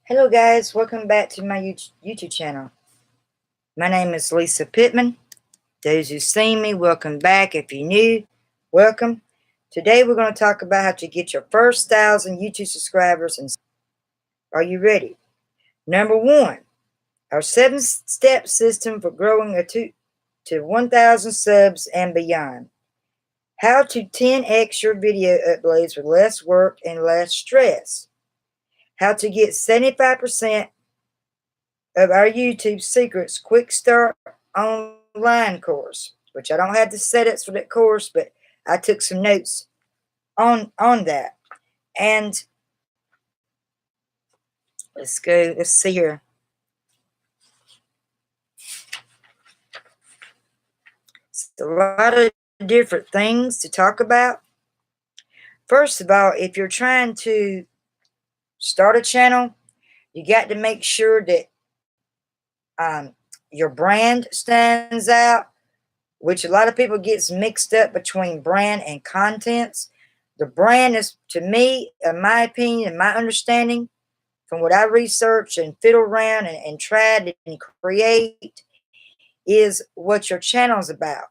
Hello guys, welcome back to my YouTube channel. My name is Lisa Pittman. Those who seen me, welcome back. If you're new, welcome. Today we're going to talk about how to get your first 1,000 YouTube subscribers. And are you ready? Number one, our 7-step system for growing to 1,000 subs and beyond. How to 10x your video uploads with less work and less stress. How to get 75% of our YouTube Secrets Quick Start online course, which I don't have the setups for that course, but I took some notes on that. And let's see here. It's a lot of different things to talk about. First of all, if you're trying to start a channel, you got to make sure that your brand stands out, which a lot of people gets mixed up between brand and contents. The brand is, to me, in my opinion, in my understanding, from what I researched and fiddle around and tried and create, is what your channel's about.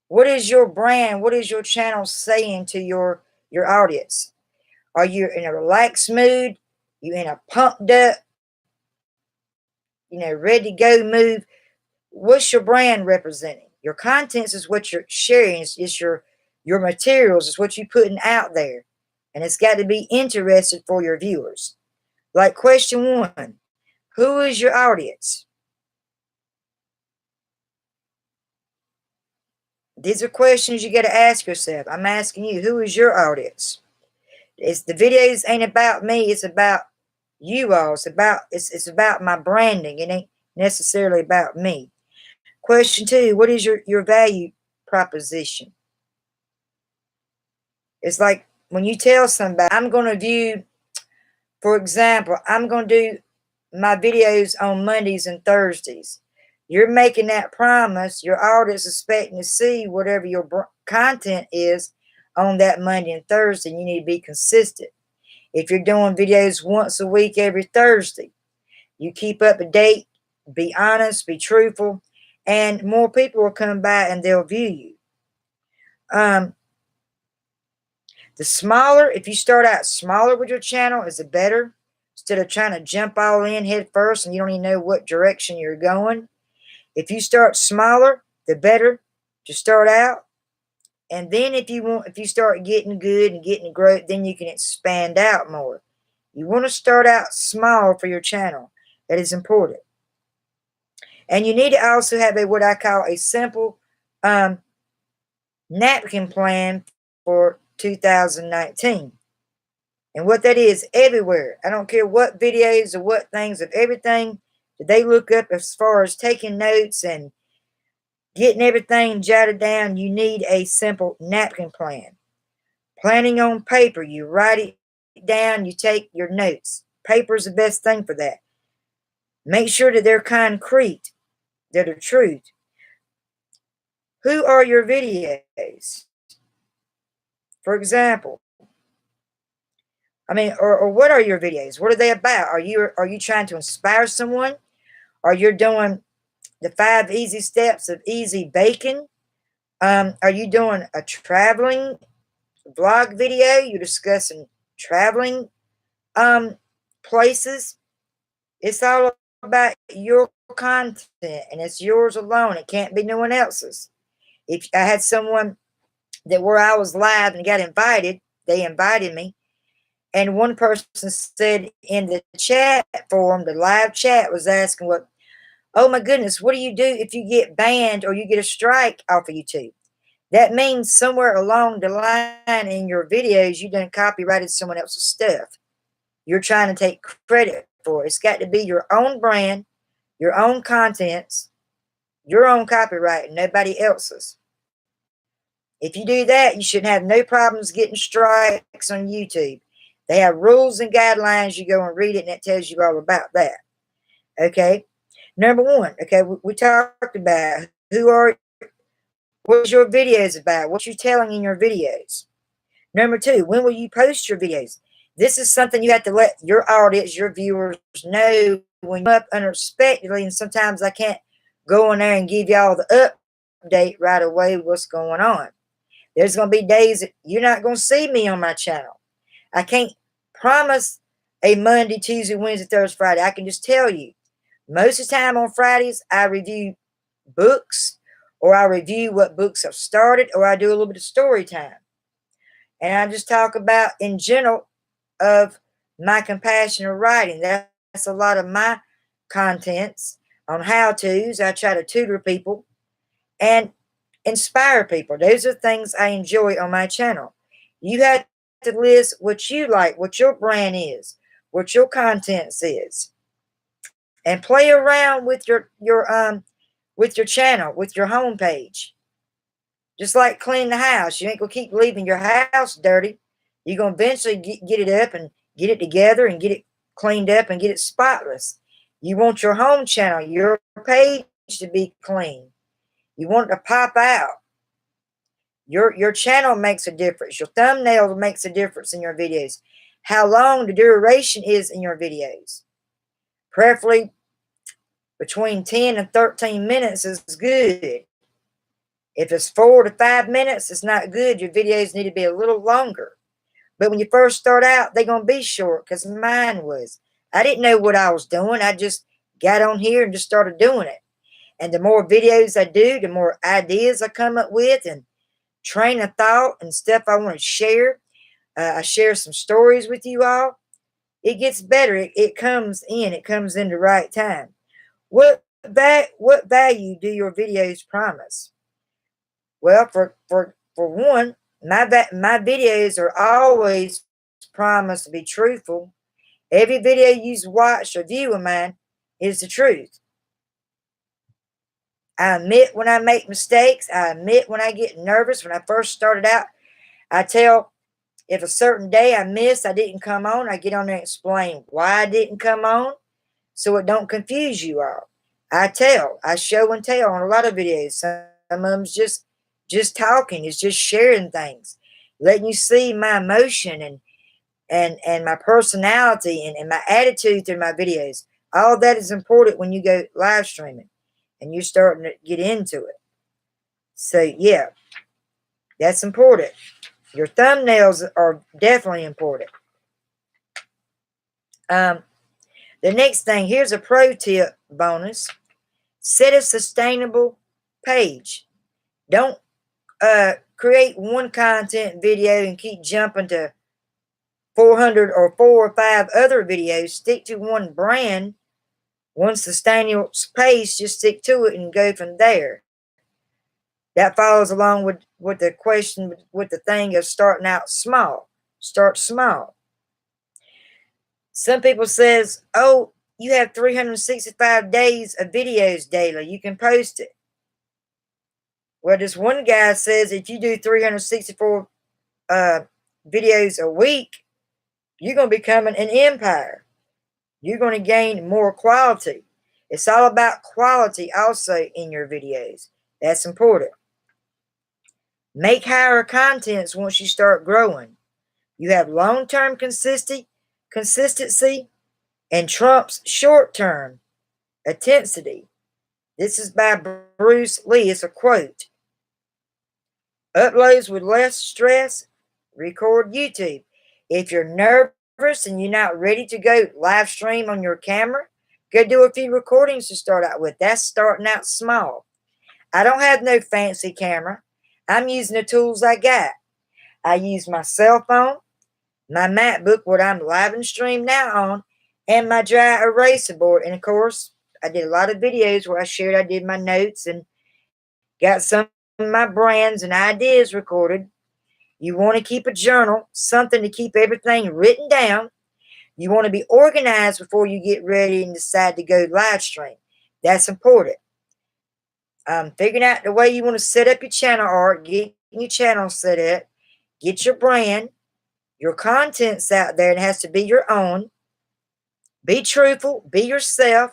What is your brand? What is your channel saying to your audience? Are you in a relaxed mood? You in a pumped up, ready to go mood? What's your brand representing? Your contents is what you're sharing. It's your materials. It's what you're putting out there. And it's got to be interesting for your viewers. Like question 1, who is your audience? These are questions you got to ask yourself. I'm asking you, who is your audience? The videos ain't about me. It's about you all. It's about my branding. It ain't necessarily about me. Question 2, what is your value proposition? It's like when you tell somebody, I'm going to view, for example, I'm going to do my videos on Mondays and Thursdays. You're making that promise. Your audience is expecting to see whatever your content is on that Monday and Thursday. You need to be consistent. If you're doing videos once a week every Thursday, you keep up to date, be honest, be truthful, and more people will come by and they'll view you. The smaller, if you start out smaller with your channel, is it better? Instead of trying to jump all in head first and you don't even know what direction you're going. If you start smaller, the better to start out. And then if you start getting good and getting growth, then you can expand out more. You want to start out small for your channel. That is important. And you need to also have what I call a simple napkin plan for 2019. And what that is, everywhere. I don't care what videos or what things, of everything that they look up as far as taking notes and getting everything jotted down, you need a simple napkin plan. Planning on paper, you write it down, you take your notes. Paper is the best thing for that. Make sure that they're concrete, that are truth. Who are your videos? For example, or what are your videos? What are they about? Are you trying to inspire someone? Are you doing the 5 easy steps of easy baking? Are you doing a traveling vlog video? You're discussing traveling places. It's all about your content, and it's yours alone. It can't be no one else's. If I had someone that where I was live and got invited, they invited me. And one person said in the chat forum, the live chat was asking, oh my goodness, what do you do if you get banned or you get a strike off of YouTube? That means somewhere along the line in your videos, you done copyrighted someone else's stuff. You're trying to take credit for it. It's got to be your own brand, your own contents, your own copyright, and nobody else's. If you do that, you should have no problems getting strikes on YouTube. They have rules and guidelines. You go and read it, and it tells you all about that. Okay? Number 1, okay, we talked about what's your videos about, what you're telling in your videos. Number 2, when will you post your videos? This is something you have to let your audience, your viewers know when you up unexpectedly, and sometimes I can't go in there and give y'all the update right away what's going on. There's going to be days that you're not going to see me on my channel. I can't promise a Monday, Tuesday, Wednesday, Thursday, Friday. I can just tell you. Most of the time on Fridays, I review books, or I review what books have started, or I do a little bit of story time. And I just talk about, in general, of my compassionate writing. That's a lot of my contents on how-tos. I try to tutor people and inspire people. Those are things I enjoy on my channel. You have to list what you like, what your brand is, what your content is, and play around with your channel, with your homepage. Just like cleaning the house, you ain't gonna keep leaving your house dirty. You're gonna eventually get it up and get it together and get it cleaned up and get it spotless. You want your home channel, your page to be clean. You want it to pop out. Your channel makes a difference. Your thumbnail makes a difference in your videos. How long the duration is in your videos. Preferably between 10 and 13 minutes is good. If it's 4 to 5 minutes, it's not good. Your videos need to be a little longer. But when you first start out, they're going to be short, because mine was. I didn't know what I was doing. I just got on here and just started doing it. And the more videos I do, the more ideas I come up with, and train of thought and stuff I want to share. I share some stories with you all. It gets better. It comes in. It comes in the right time. What value do your videos promise? Well, for one, my videos are always promised to be truthful. Every video you watch or view of mine is the truth. I admit when I make mistakes. I admit when I get nervous. When I first started out, I tell if a certain day I missed, I didn't come on, I get on there and explain why I didn't come on, so it don't confuse you all. I show and tell on a lot of videos. Some of them's just talking. It's just sharing things, letting you see my emotion and my personality and my attitude through my videos. All that is important when you go live streaming and you're starting to get into it. So yeah, that's important. Your thumbnails are definitely important. The next thing, here's a pro tip bonus. Set a sustainable page. Don't create one content video and keep jumping to 400 or 4 or 5 other videos. Stick to one brand, one sustainable page. Just stick to it and go from there. That follows along with the question, with the thing of starting out small. Start small. Some people says, oh, you have 365 days of videos daily. You can post it. Well, this one guy says if you do 364 videos a week, you're going to become an empire. You're going to gain more quality. It's all about quality also in your videos. That's important. Make higher contents once you start growing. You have long-term consistency and trumps short-term intensity. This is by Bruce Lee. It's a quote. Uploads with less stress. Record YouTube. If you're nervous and you're not ready to go live stream on your camera, go do a few recordings to start out with. That's starting out small. I don't have no fancy camera. I'm using the tools I got. I use my cell phone, my MacBook, what I'm live and stream now on, and my dry eraser board. And of course, I did a lot of videos where I did my notes and got some of my brands and ideas recorded. You want to keep a journal, something to keep everything written down. You want to be organized before you get ready and decide to go live stream. That's important. Figuring out the way you want to set up your channel art, get your channel set up, get your brand, your content's out there. It has to be your own. Be truthful, be yourself,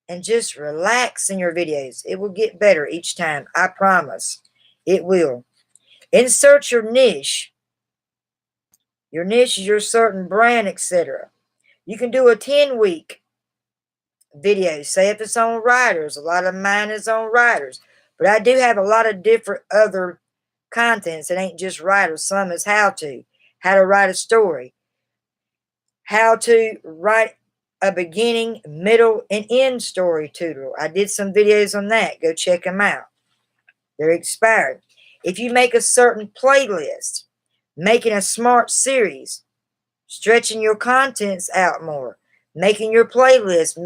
and just relax in your videos. It will get better each time. I promise. It will. Insert your niche. Your niche is your certain brand, etc. You can do a 10-week video. Say if it's on writers. A lot of mine is on writers. But I do have a lot of different other contents. It ain't just writers. Some is how to write a story, how to write a beginning, middle, and end story tutorial. I did some videos on that. Go check them out. They're expired. If you make a certain playlist, making a smart series, stretching your contents out more, making your playlist,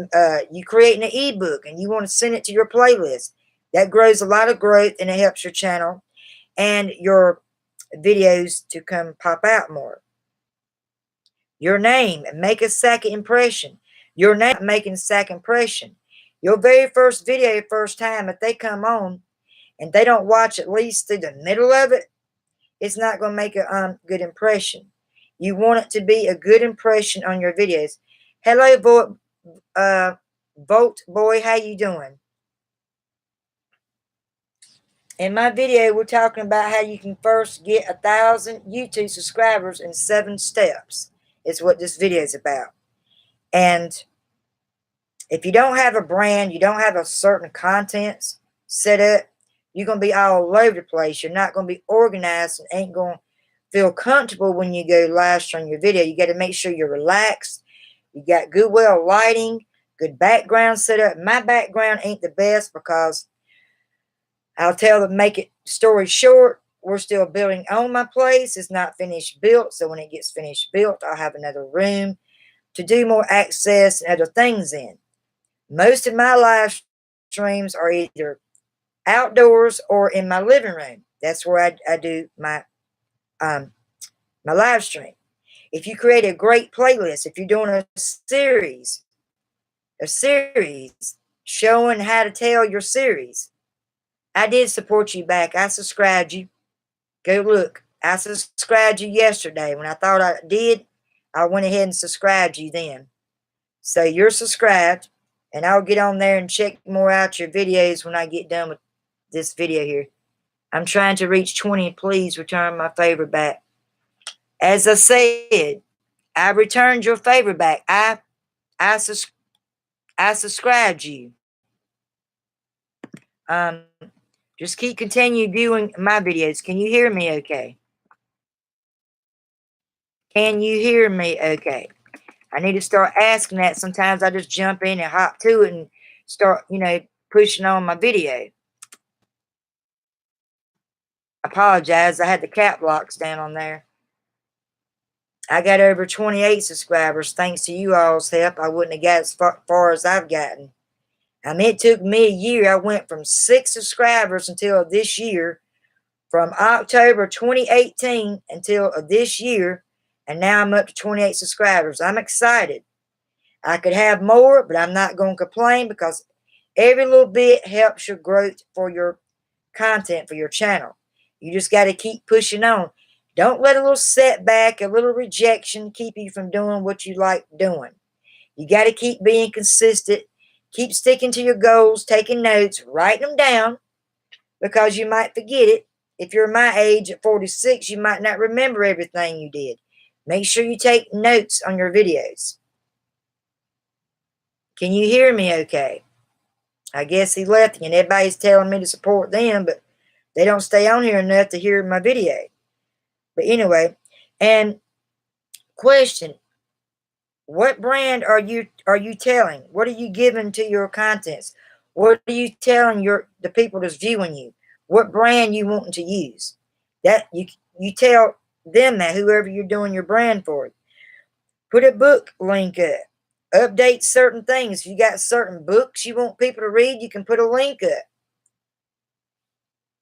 you creating an ebook and you want to send it to your playlist. That grows a lot of growth and it helps your channel and your videos to come pop out more. Your name, make a second impression. Your name making a second impression. Your very first video, first time, if they come on and they don't watch at least through the middle of it, it's not going to make a good impression. You want it to be a good impression on your videos. Hello, Volt Boy, how you doing? In my video, we're talking about how you can first get 1,000 YouTube subscribers in 7 steps. It's what this video is about. And if you don't have a brand, you don't have a certain contents set up, you're going to be all over the place. You're not going to be organized and ain't going to feel comfortable when you go live stream your video. You got to make sure you're relaxed. You got good well lighting, good background set up. My background ain't the best because I'll tell them, make it story short. We're still building on my place. It's not finished built. So when it gets finished built, I'll have another room to do more access and other things in. Most of my live streams are either outdoors or in my living room. That's where I do my live stream. If you create a great playlist, if you're doing a series showing how to tell your series, I did support you back. I subscribed you. Go look. I subscribed you yesterday. When I thought I did, I went ahead and subscribed you then. So you're subscribed, and I'll get on there and check more out your videos when I get done with this video here. I'm trying to reach 20. Please return my favor back. As I said, I returned your favor back. I subscribed you. Just continue viewing my videos. Can you hear me okay? Can you hear me okay? I need to start asking that. Sometimes I just jump in and hop to it and start, pushing on my video. I apologize. I had the cap locks down on there. I got over 28 subscribers. Thanks to you all's help, I wouldn't have got as far as I've gotten. I mean, it took me a year. I went from 6 subscribers until this year, from October 2018 until this year, and now I'm up to 28 subscribers. I'm excited. I could have more, but I'm not going to complain because every little bit helps your growth for your content, for your channel. You just got to keep pushing on. Don't let a little setback, a little rejection keep you from doing what you like doing. You got to keep being consistent. Keep sticking to your goals, taking notes, writing them down, because you might forget it. If you're my age at 46, you might not remember everything you did. Make sure you take notes on your videos. Can you hear me okay? I guess he left and everybody's telling me to support them, but they don't stay on here enough to hear my video. But anyway, and question, what brand are you telling? What are you giving to your contents? What are you telling the people that's viewing you? What brand you wanting to use? That you tell them that, whoever you're doing your brand for. Put a book link up. Update certain things. If you got certain books you want people to read, you can put a link up.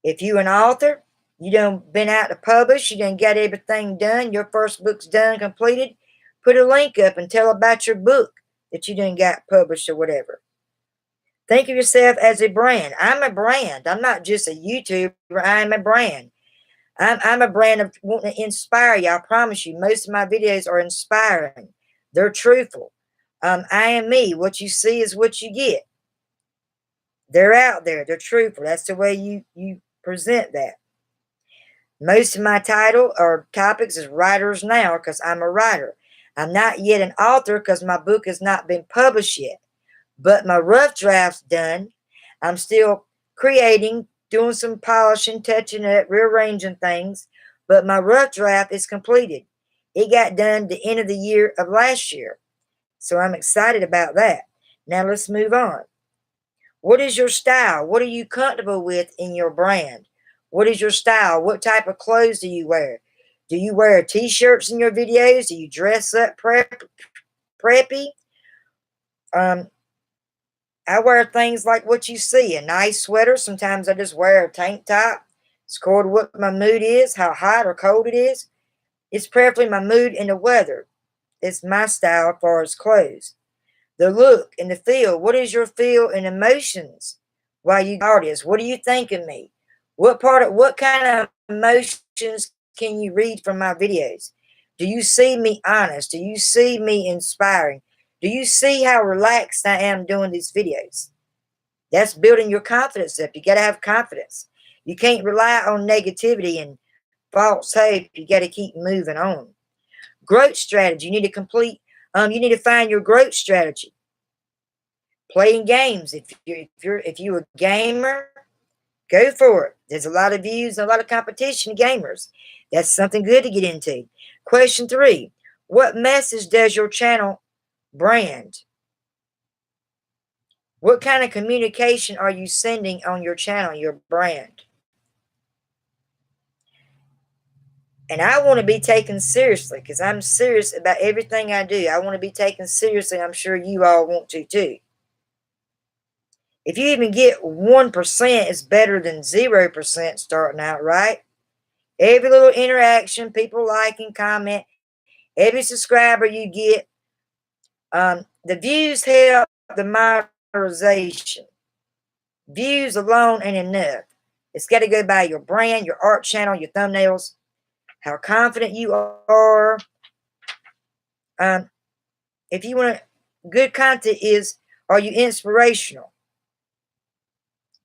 If you an author, you done been out to publish, you done got everything done, your first book's done, completed, put a link up and tell about your book that you done got published or whatever. Think of yourself as a brand. I'm a brand. I'm not just a YouTuber. I'm a brand. I'm a brand of wanting to inspire you. I promise you, most of my videos are inspiring. They're truthful. I am me. What you see is what you get. They're out there. They're truthful. That's the way you present that. Most of my title or topics is writers now because I'm a writer. I'm not yet an author because my book has not been published yet. But my rough draft's done. I'm still creating, doing some polishing, touching up, rearranging things. But my rough draft is completed. It got done the end of the year of last year. So I'm excited about that. Now let's move on. What is your style? What are you comfortable with in your brand? What is your style? What type of clothes do you wear? Do you wear t-shirts in your videos? Do you dress up preppy? I wear things like what you see, a nice sweater. Sometimes I just wear a tank top. It's according to what my mood is, how hot or cold it is. It's preferably my mood and the weather. It's my style as far as clothes. The look and the feel. What is your feel and emotions while you artist? What do you think of me? What kind of emotions can you read from my videos? Do you see me honest? Do you see me inspiring? Do you see how relaxed I am doing these videos? That's building your confidence up. You got to have confidence. You can't rely on negativity and false hope. You got to keep moving on. Growth strategy. You need to you need to find your growth strategy. Playing games. If you're a gamer, go for it. There's a lot of views and a lot of competition in gamers. That's something good to get into. Question 3. What message does your channel brand? What kind of communication are you sending on your channel, your brand? And I want to be taken seriously because I'm serious about everything I do. I want to be taken seriously. I'm sure you all want to too. If you even get 1%, it's better than 0% starting out, right? Every little interaction, people like and comment, every subscriber you get, the views help the monetization. Views alone ain't enough. It's got to go by your brand, your art channel, your thumbnails, how confident you are. If you want good content are you inspirational?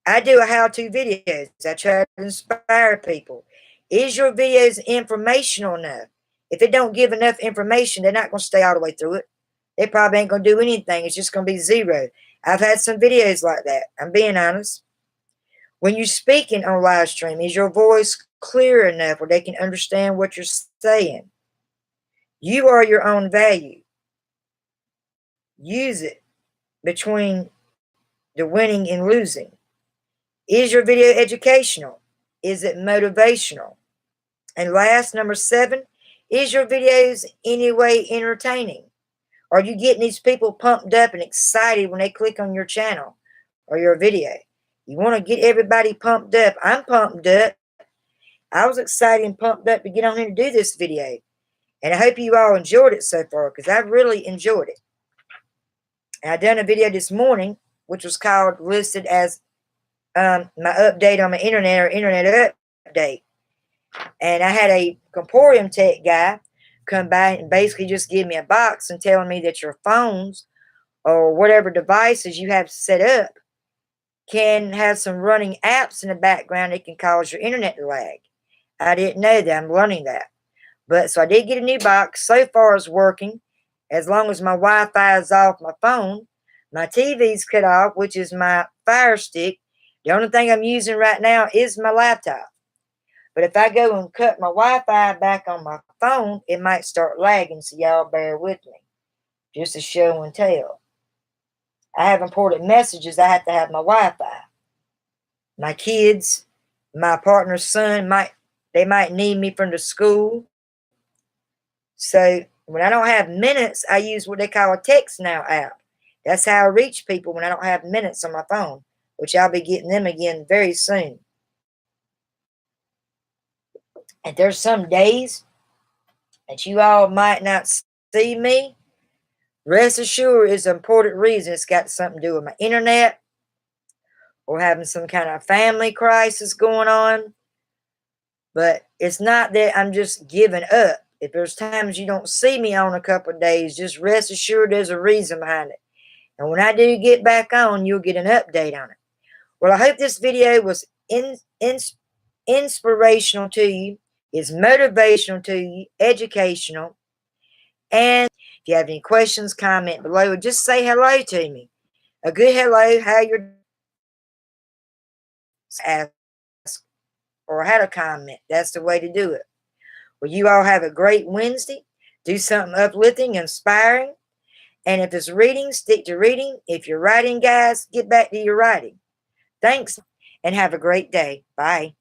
I do a how-to videos. I try to inspire people. Is your videos informational enough? If it don't give enough information, they're not going to stay all the way through it. They probably ain't going to do anything. It's just going to be 0. I've had some videos like that. I'm being honest. When you're speaking on live stream, is your voice clear enough where they can understand what you're saying? You are your own value. Use it between the winning and losing. Is your video educational? Is it motivational? And last, number 7, is your videos any way entertaining? Are you getting these people pumped up and excited when they click on your channel or your video? You want to get everybody pumped up. I'm pumped up. I was excited and pumped up to get on here to do this video. And I hope you all enjoyed it so far because I really enjoyed it. And I done a video this morning, which was listed as my update on my internet or internet update. And I had a Comporium tech guy come by and basically just give me a box and telling me that your phones or whatever devices you have set up can have some running apps in the background that can cause your internet to lag. I didn't know that. I'm learning that. But so I did get a new box. So far it's working. As long as my Wi-Fi is off my phone, my TV's cut off, which is my Fire Stick. The only thing I'm using right now is my laptop. But if I go and cut my Wi-Fi back on my phone, it might start lagging, so y'all bear with me. Just a show and tell. I have important messages. I have to have my Wi-Fi. My kids, my partner's son, they might need me from the school. So when I don't have minutes, I use what they call a Text Now app. That's how I reach people when I don't have minutes on my phone, which I'll be getting them again very soon. And there's some days that you all might not see me. Rest assured, it's an important reason. It's got something to do with my internet or having some kind of family crisis going on. But it's not that I'm just giving up. If there's times you don't see me on a couple of days, just rest assured there's a reason behind it. And when I do get back on, you'll get an update on it. Well, I hope this video was inspirational to you. is motivational to you, educational. And if you have any questions, comment below, or just say hello to me. A good hello, how you're ask or how to comment. That's the way to do it. Well, you all have a great Wednesday. Do something uplifting, inspiring. And if it's reading, stick to reading. If you're writing, guys, get back to your writing. Thanks and have a great day. Bye.